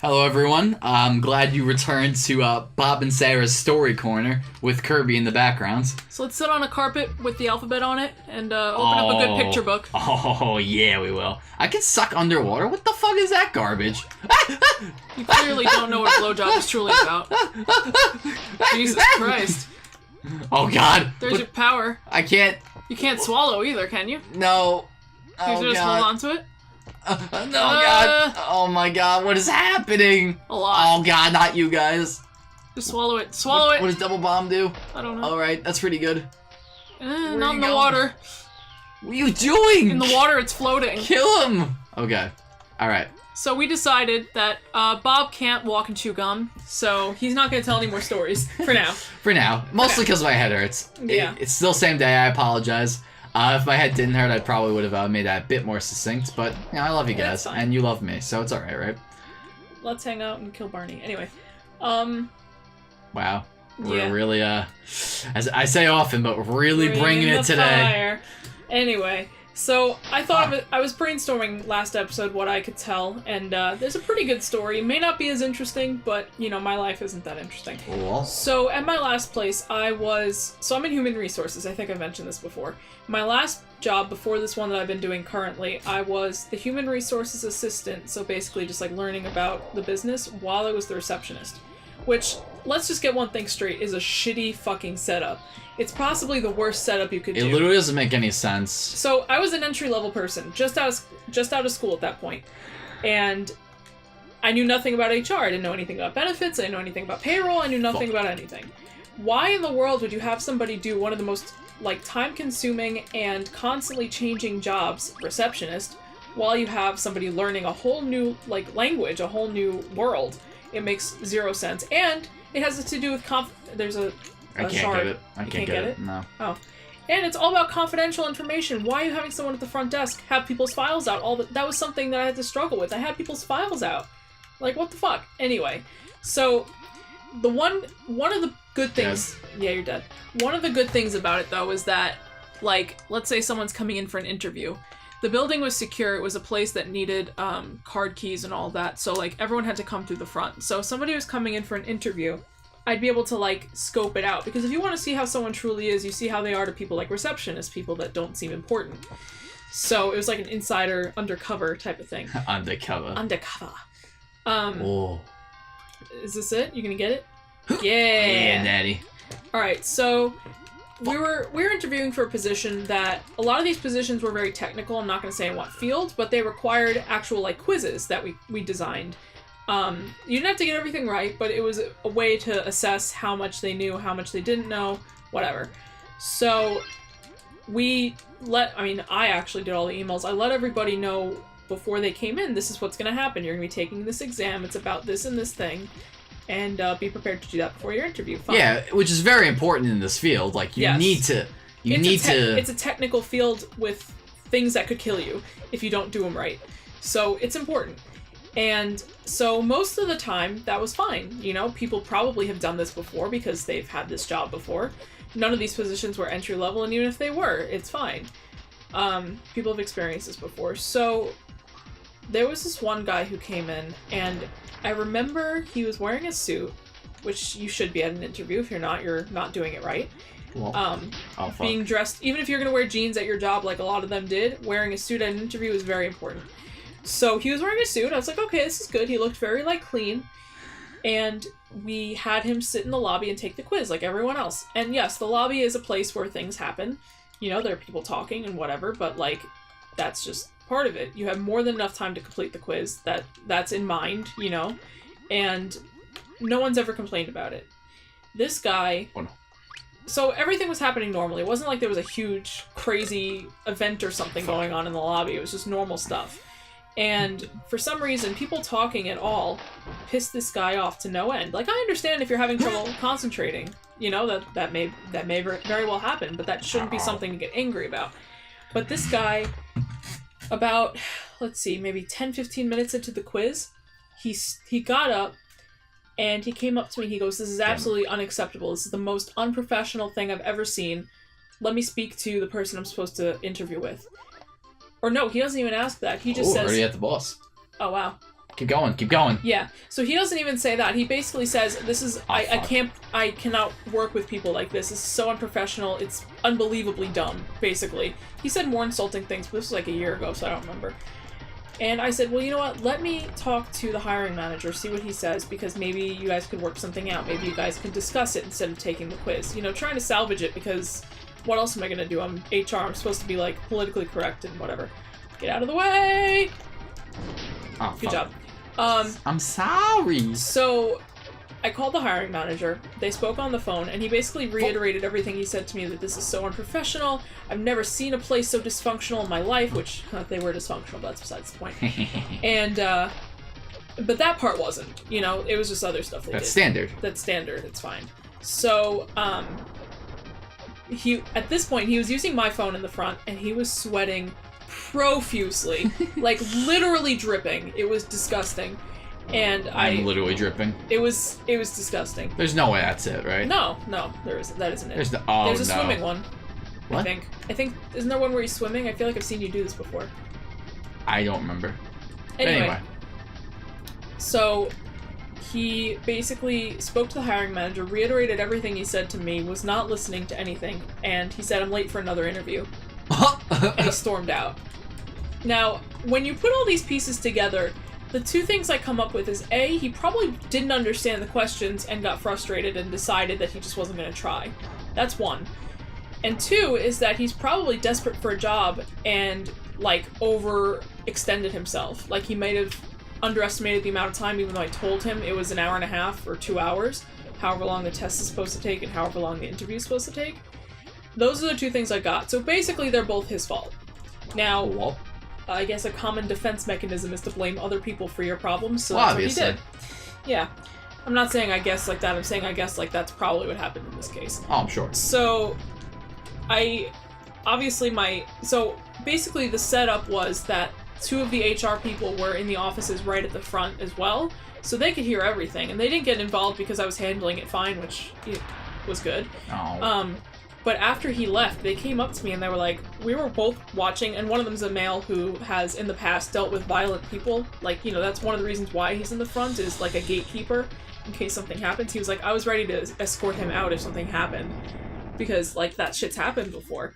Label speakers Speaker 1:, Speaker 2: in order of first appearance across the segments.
Speaker 1: Hello, everyone. I'm glad you returned to Bob and Sarah's Story Corner with Kirby in the background.
Speaker 2: So let's sit on a carpet with the alphabet on it and open up a good picture book.
Speaker 1: Oh, yeah, we will. I can suck underwater? What the fuck is that garbage?
Speaker 2: You clearly don't know what a blowjob is truly about. Jesus Christ.
Speaker 1: Oh, God.
Speaker 2: There's your power.
Speaker 1: I can't...
Speaker 2: You can't swallow either, can you?
Speaker 1: No.
Speaker 2: You just hold on to it?
Speaker 1: No, God. Oh, my God. What is happening?
Speaker 2: A lot.
Speaker 1: Oh, God, not you guys.
Speaker 2: Just swallow it. Swallow it.
Speaker 1: What does double bomb do?
Speaker 2: I don't know.
Speaker 1: All right, that's pretty good.
Speaker 2: Not in the water.
Speaker 1: What are you doing?
Speaker 2: In the water, it's floating.
Speaker 1: Kill him. Okay. All right.
Speaker 2: So we decided that Bob can't walk and chew gum, so he's not going to tell any more stories for now.
Speaker 1: For now. Mostly because my head hurts.
Speaker 2: Yeah.
Speaker 1: It's still same day. I apologize. If my head didn't hurt, I probably would have made that a bit more succinct, but you know, I love you guys, and you love me, so it's alright, right?
Speaker 2: Let's hang out and kill Barney. Anyway.
Speaker 1: Wow. We're really, as I say often, but really bringing it today.
Speaker 2: Fire. Anyway, so I thought of it, I was brainstorming last episode what I could tell, and there's a pretty good story. It may not be as interesting, but, you know, my life isn't that interesting.
Speaker 1: Cool.
Speaker 2: So, at my last place, I'm in human resources. I think I've mentioned this before. My last job before this one that I've been doing currently, I was the human resources assistant, so basically just like learning about the business while I was the receptionist. Which, let's just get one thing straight, is a shitty fucking setup. It's possibly the worst setup you could do.
Speaker 1: It literally doesn't make any sense.
Speaker 2: So, I was an entry-level person, just out of school at that point. And I knew nothing about HR. I didn't know anything about benefits. I didn't know anything about payroll. I knew nothing about anything. Why in the world would you have somebody do one of the most time-consuming and constantly changing jobs, receptionist, while you have somebody learning a whole new language, a whole new world? It makes zero sense, and it has to do with there's a
Speaker 1: I can't
Speaker 2: shard.
Speaker 1: get it. I can't get it. No.
Speaker 2: Oh, and it's all about confidential information. Why are you having someone at the front desk have people's files out? That was something that I had to struggle with. I had people's files out. Like, what the fuck? Anyway, so one of the good things.
Speaker 1: Dead.
Speaker 2: Yeah, you're dead. One of the good things about it, though, is that, let's say someone's coming in for an interview. The building was secure. It was a place that needed card keys and all that. So, everyone had to come through the front. So if somebody was coming in for an interview, I'd be able to, scope it out. Because if you want to see how someone truly is, you see how they are to people like receptionists, people that don't seem important. So it was like an insider, undercover type of thing.
Speaker 1: Undercover.
Speaker 2: Oh. Is this it? You gonna get it? Yeah.
Speaker 1: Yeah, daddy.
Speaker 2: Alright, so we were interviewing for a position that a lot of these positions were very technical. I'm not going to say in what field, but they required actual quizzes that we designed. You didn't have to get everything right, but it was a way to assess how much they knew, how much they didn't know, whatever. So I actually did all the emails. I let everybody know before they came in, this is what's going to happen. You're going to be taking this exam. It's about this and this thing. And be prepared to do that before your interview. Fine.
Speaker 1: Yeah, which is very important in this field. You need to... It's
Speaker 2: a technical field with things that could kill you if you don't do them right. So it's important. And so most of the time, that was fine. You know, people probably have done this before because they've had this job before. None of these positions were entry level, and even if they were, it's fine. People have experienced this before. So there was this one guy who came in, and I remember he was wearing a suit, which you should be at an interview. If you're not doing it right.
Speaker 1: Well,
Speaker 2: being dressed, even if you're going to wear jeans at your job like a lot of them did, wearing a suit at an interview is very important. So he was wearing a suit. I was like, okay, this is good. He looked very clean. And we had him sit in the lobby and take the quiz like everyone else. And yes, the lobby is a place where things happen. You know, there are people talking and whatever, but that's just part of it. You have more than enough time to complete the quiz. That's in mind, you know, and no one's ever complained about it. This guy...
Speaker 1: Oh, no.
Speaker 2: So everything was happening normally. It wasn't like there was a huge, crazy event or something going on in the lobby. It was just normal stuff. And for some reason, people talking at all pissed this guy off to no end. I understand if you're having trouble concentrating, you know, that may very well happen, but that shouldn't be something to get angry about. But this guy, about, let's see, maybe 10-15 minutes into the quiz, he got up and he came up to me. He goes, "This is absolutely unacceptable. This is the most unprofessional thing I've ever seen. Let me speak to the person I'm supposed to interview with." Or no, he doesn't even ask that. He just says...
Speaker 1: already at the boss.
Speaker 2: Oh, wow.
Speaker 1: Keep going. Keep going.
Speaker 2: Yeah. So he doesn't even say that. He basically says, "This is I cannot work with people like this. This is so unprofessional. It's unbelievably dumb." Basically, he said more insulting things, but this was like a year ago, so I don't remember. And I said, well, you know what? Let me talk to the hiring manager, see what he says, because maybe you guys could work something out. Maybe you guys can discuss it instead of taking the quiz. You know, trying to salvage it, because what else am I gonna do? I'm HR. I'm supposed to be like politically correct and whatever. Get out of the way.
Speaker 1: Oh,
Speaker 2: good job.
Speaker 1: I'm sorry.
Speaker 2: So I called the hiring manager. They spoke on the phone, and he basically reiterated everything he said to me, that this is so unprofessional. I've never seen a place so dysfunctional in my life, which they were dysfunctional, but that's besides the point. And but that part wasn't. You know, it was just other stuff they did.
Speaker 1: That's standard.
Speaker 2: That's standard. It's fine. So he at this point he was using my phone in the front, and he was sweating profusely, like literally dripping. It was disgusting. And
Speaker 1: I'm literally dripping.
Speaker 2: It was disgusting.
Speaker 1: There's no way that's it, right?
Speaker 2: No, there isn't. That isn't it.
Speaker 1: There's
Speaker 2: a swimming one.
Speaker 1: What?
Speaker 2: I think isn't there one where he's swimming? I feel like I've seen you do this before.
Speaker 1: I don't remember.
Speaker 2: Anyway. So he basically spoke to the hiring manager, reiterated everything he said to me, was not listening to anything, and he said, I'm late for another interview. And he stormed out. Now, when you put all these pieces together, the two things I come up with is A, he probably didn't understand the questions and got frustrated and decided that he just wasn't going to try. That's one. And two is that he's probably desperate for a job and, like, overextended himself. Like, he might have underestimated the amount of time, even though I told him it was an hour and a half or 2 hours, however long the test is supposed to take and however long the interview is supposed to take. Those are the two things I got. So basically, they're both his fault. Now,
Speaker 1: well,
Speaker 2: I guess a common defense mechanism is to blame other people for your problems, so
Speaker 1: well,
Speaker 2: that's
Speaker 1: obviously.
Speaker 2: what he did. Yeah. I'm not saying I guess like that, I'm saying I guess like that's probably what happened in this case.
Speaker 1: Oh, I'm sure.
Speaker 2: So, so basically the setup was that two of the HR people were in the offices right at the front as well, so they could hear everything, and they didn't get involved because I was handling it fine, which was good.
Speaker 1: Oh.
Speaker 2: But after he left, they came up to me and they were like, we were both watching, and one of them's a male who has in the past dealt with violent people. Like, you know, that's one of the reasons why he's in the front, is like a gatekeeper in case something happens. He was like, I was ready to escort him out if something happened, because like that shit's happened before.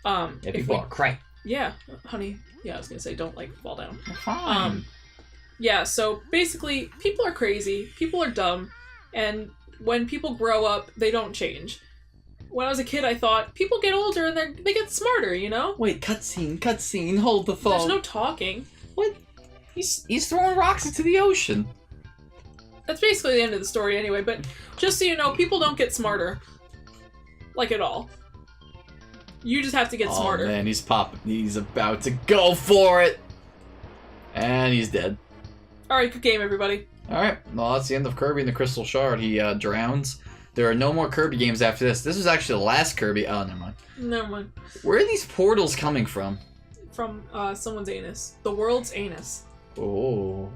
Speaker 1: Yeah, people are cray.
Speaker 2: Yeah, honey. Yeah, I was gonna say, don't like fall down.
Speaker 1: Fine.
Speaker 2: Yeah, so basically, people are crazy, people are dumb, and when people grow up, they don't change. When I was a kid, I thought, people get older and they get smarter, you know?
Speaker 1: Wait, cutscene, hold the phone.
Speaker 2: There's no talking.
Speaker 1: What? He's throwing rocks into the ocean.
Speaker 2: That's basically the end of the story anyway, but just so you know, people don't get smarter. Like, at all. You just have to get smarter.
Speaker 1: Oh man, he's popping. He's about to go for it. And he's dead.
Speaker 2: Alright, good game, everybody.
Speaker 1: Alright, well, that's the end of Kirby and the Crystal Shard. He drowns. There are no more Kirby games after this. This was actually the last Kirby. Oh, never mind.
Speaker 2: Never mind.
Speaker 1: Where are these portals coming from?
Speaker 2: From someone's anus. The world's anus.
Speaker 1: Oh.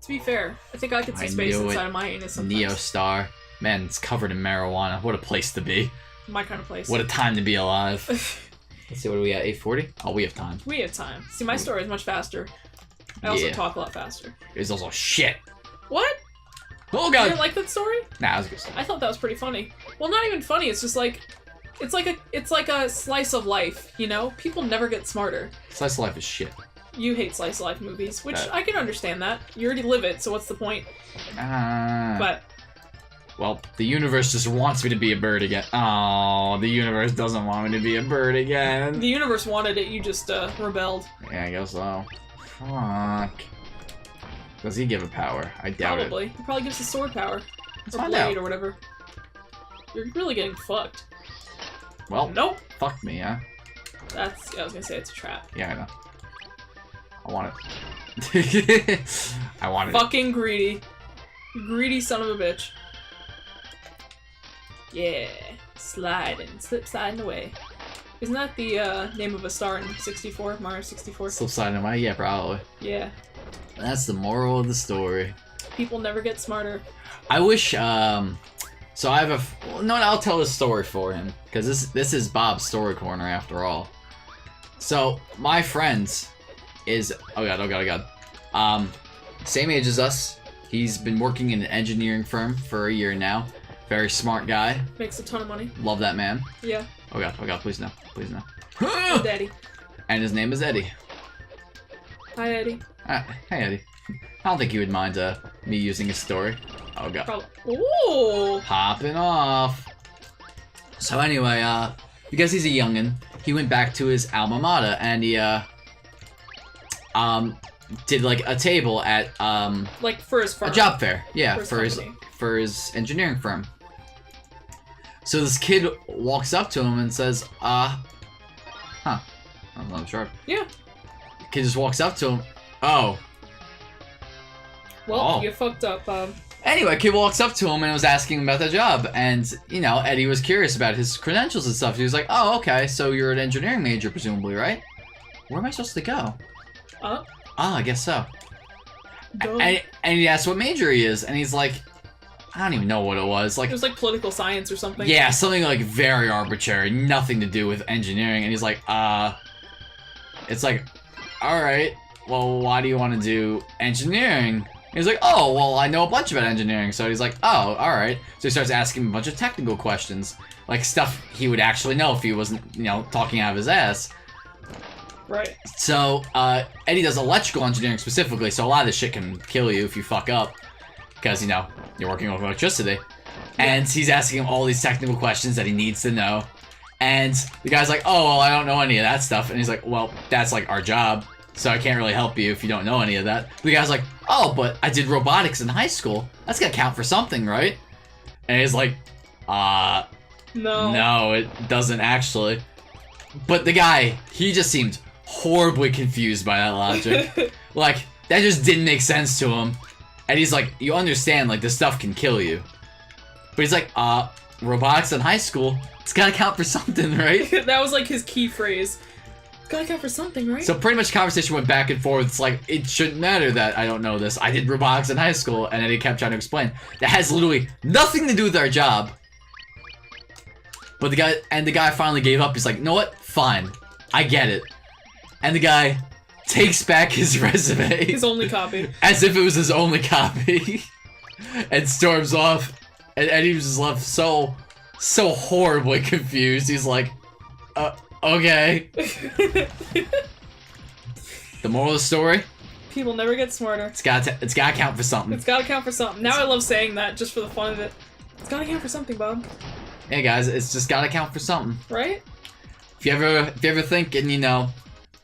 Speaker 2: To be fair, I think I could see space inside of my anus sometimes.
Speaker 1: Neostar. Man, it's covered in marijuana. What a place to be.
Speaker 2: My kind of place.
Speaker 1: What a time to be alive. Let's see, what are we at? 8:40? Oh, we have time.
Speaker 2: We have time. See, my story is much faster. I also talk a lot faster.
Speaker 1: It's also shit.
Speaker 2: What?
Speaker 1: Oh god!
Speaker 2: You didn't like that story?
Speaker 1: Nah, I was good.
Speaker 2: I thought that was pretty funny. Well, not even funny. It's just like, it's like a slice of life. You know, people never get smarter.
Speaker 1: Slice of life is shit.
Speaker 2: You hate slice of life movies, which I can understand that. You already live it, so what's the point? But
Speaker 1: well, the universe just wants me to be a bird again. Oh, the universe doesn't want me to be a bird again.
Speaker 2: The universe wanted it. You just rebelled.
Speaker 1: Yeah, I guess so. Fuck. Does he give a power? I doubt it.
Speaker 2: Probably. He probably gives a sword power.
Speaker 1: Let's
Speaker 2: or
Speaker 1: find
Speaker 2: blade
Speaker 1: out.
Speaker 2: or whatever. You're really getting fucked.
Speaker 1: Well,
Speaker 2: nope.
Speaker 1: Fuck me, huh?
Speaker 2: That's, I was gonna say it's a trap.
Speaker 1: Yeah, I know. I want it. I want it.
Speaker 2: Fucking greedy. Greedy son of a bitch. Yeah. Sliding. Slip sliding away. Isn't that the name of a star in 64? Mario 64?
Speaker 1: Slip sliding away? Yeah, probably.
Speaker 2: Yeah.
Speaker 1: That's the moral of the story.
Speaker 2: People never get smarter.
Speaker 1: I wish, so I have a, no, I'll tell this story for him, because this is Bob's story corner after all. So, my friend is, oh god, same age as us. He's been working in an engineering firm for a year now. Very smart guy.
Speaker 2: Makes a ton of money.
Speaker 1: Love that man.
Speaker 2: Yeah.
Speaker 1: Oh god, please no. Please no.
Speaker 2: Daddy.
Speaker 1: And his name is Eddie.
Speaker 2: Hi, Eddie.
Speaker 1: Hey, Eddie. I don't think you would mind me using his story. Oh god.
Speaker 2: Probably. Ooh.
Speaker 1: Popping off. So anyway, because he's a youngin', he went back to his alma mater and he did like a table at
Speaker 2: like for his firm.
Speaker 1: a job fair. Yeah,
Speaker 2: For
Speaker 1: for his engineering firm. So this kid walks up to him and says, I'm sure.
Speaker 2: Yeah.
Speaker 1: Kid just walks up to him. Oh.
Speaker 2: Well, you fucked up,
Speaker 1: Anyway, kid walks up to him and was asking him about the job, and you know, Eddie was curious about his credentials and stuff. He was like, "Oh, okay, so you're an engineering major, presumably, right? Where am I supposed to go?" I guess so. And he asked what major he is, and he's like, I don't even know what it was. Like,
Speaker 2: it was like political science or something.
Speaker 1: Yeah, something like very arbitrary, nothing to do with engineering. And he's like, it's like, all right, well, why do you want to do engineering? And he's like, oh, well, I know a bunch about engineering. So he's like, oh, all right. So he starts asking him a bunch of technical questions, like stuff he would actually know if he wasn't, you know, talking out of his ass.
Speaker 2: Right.
Speaker 1: So, Eddie does electrical engineering specifically, so a lot of this shit can kill you if you fuck up. Because, you know, you're working with electricity. And he's asking him all these technical questions that he needs to know. And the guy's like, oh, well, I don't know any of that stuff. And he's like, well, that's like our job, so I can't really help you if you don't know any of that. The guy's like, oh, but I did robotics in high school. That's gonna count for something, right? And he's like, no, it doesn't actually. But the guy, he just seemed horribly confused by that logic. Like, that just didn't make sense to him. And he's like, you understand, like, this stuff can kill you. But he's like, robotics in high school, it's gotta count for something, right?
Speaker 2: That was like his key phrase. It's gotta count for something, right?
Speaker 1: So pretty much the conversation went back and forth. It's like, it shouldn't matter that I don't know this. I did robotics in high school, and then he kept trying to explain. That has literally nothing to do with our job. But the guy finally gave up. He's like, you know what? Fine. I get it. And the guy takes back his resume.
Speaker 2: His only copy. As
Speaker 1: if it was his only copy. And storms off. And Eddie was just left so horribly confused. He's like, okay. The moral of the story?
Speaker 2: People never get smarter.
Speaker 1: It's gotta count for something.
Speaker 2: It's gotta count for something. Now I love saying that just for the fun of it. It's gotta count for something, Bob.
Speaker 1: Yeah, guys, it's just gotta count for something.
Speaker 2: Right?
Speaker 1: If you ever thinking, you know,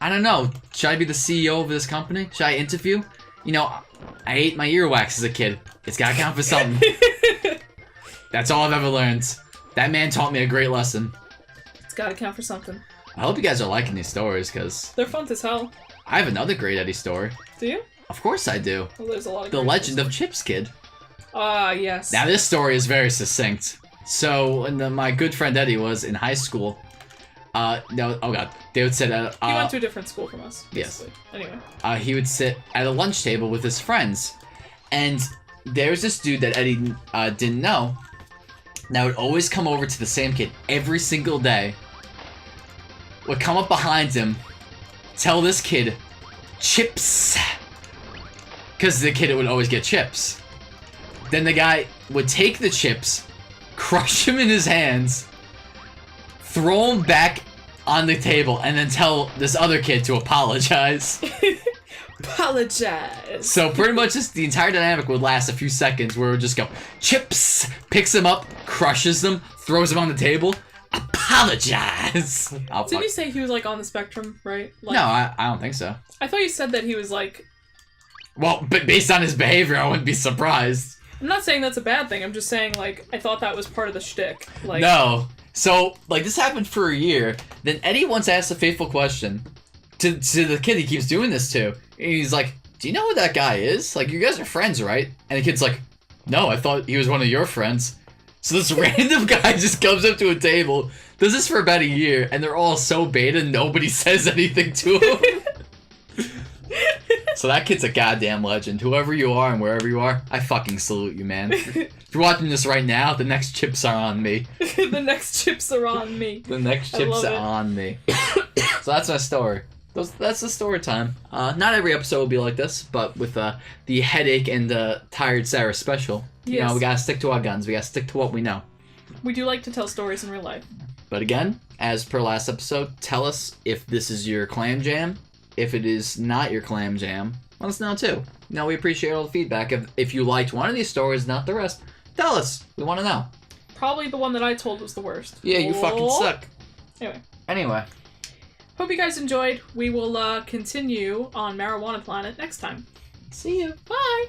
Speaker 1: I don't know, should I be the CEO of this company? Should I interview? You know, I ate my earwax as a kid. It's gotta count for something. That's all I've ever learned. That man taught me a great lesson.
Speaker 2: It's gotta count for something.
Speaker 1: I hope you guys are liking these stories, because
Speaker 2: they're fun as hell.
Speaker 1: I have another great Eddie story.
Speaker 2: Do you?
Speaker 1: Of course I do.
Speaker 2: Well, there's a lot of
Speaker 1: The Legend of Chips Kid.
Speaker 2: Ah, yes.
Speaker 1: Now this story is very succinct. So when my good friend Eddie was in high school, no, oh god, they would sit at
Speaker 2: he went to a different school from us. Basically.
Speaker 1: Yes.
Speaker 2: Anyway.
Speaker 1: He would sit at a lunch table with his friends, and there's this dude that Eddie didn't know that would always come over to the same kid every single day. Would come up behind him, tell this kid, chips, because the kid would always get chips. Then the guy would take the chips, crush him in his hands, throw him back on the table, and then tell this other kid to apologize.
Speaker 2: Apologize.
Speaker 1: So pretty much the entire dynamic would last a few seconds where it would just go, chips, picks him up, crushes them, throws him on the table, apologize.
Speaker 2: Didn't you say he was like on the spectrum, right? Like,
Speaker 1: no, I don't think so.
Speaker 2: I thought you said that he was like...
Speaker 1: Well, but based on his behavior, I wouldn't be surprised.
Speaker 2: I'm not saying that's a bad thing. I'm just saying, like, I thought that was part of the shtick. Like,
Speaker 1: no. So, like, this happened for a year. Then Eddie once asked a fateful question to the kid he keeps doing this to. And he's like, do you know who that guy is? Like, you guys are friends, right? And the kid's like, no, I thought he was one of your friends. So this random guy just comes up to a table, does this for about a year, and they're all so beta, nobody says anything to him. So that kid's a goddamn legend. Whoever you are and wherever you are, I fucking salute you, man. If you're watching this right now, the next chips are on me.
Speaker 2: The next chips are on me.
Speaker 1: The next chips are on me. So that's my story. That's the story time. Not every episode will be like this, but with the headache and the tired Sarah special, you know, we gotta stick to our guns. We gotta stick to what we know.
Speaker 2: We do like to tell stories in real life.
Speaker 1: But again, as per last episode, tell us if this is your clam jam. If it is not your clam jam, let us know too. You know, we appreciate all the feedback. If you liked one of these stories, not the rest, tell us. We want to know.
Speaker 2: Probably the one that I told was the worst.
Speaker 1: Yeah, you fucking suck.
Speaker 2: Anyway. Hope you guys enjoyed. We will continue on Marijuana Planet next time.
Speaker 1: See you.
Speaker 2: Bye!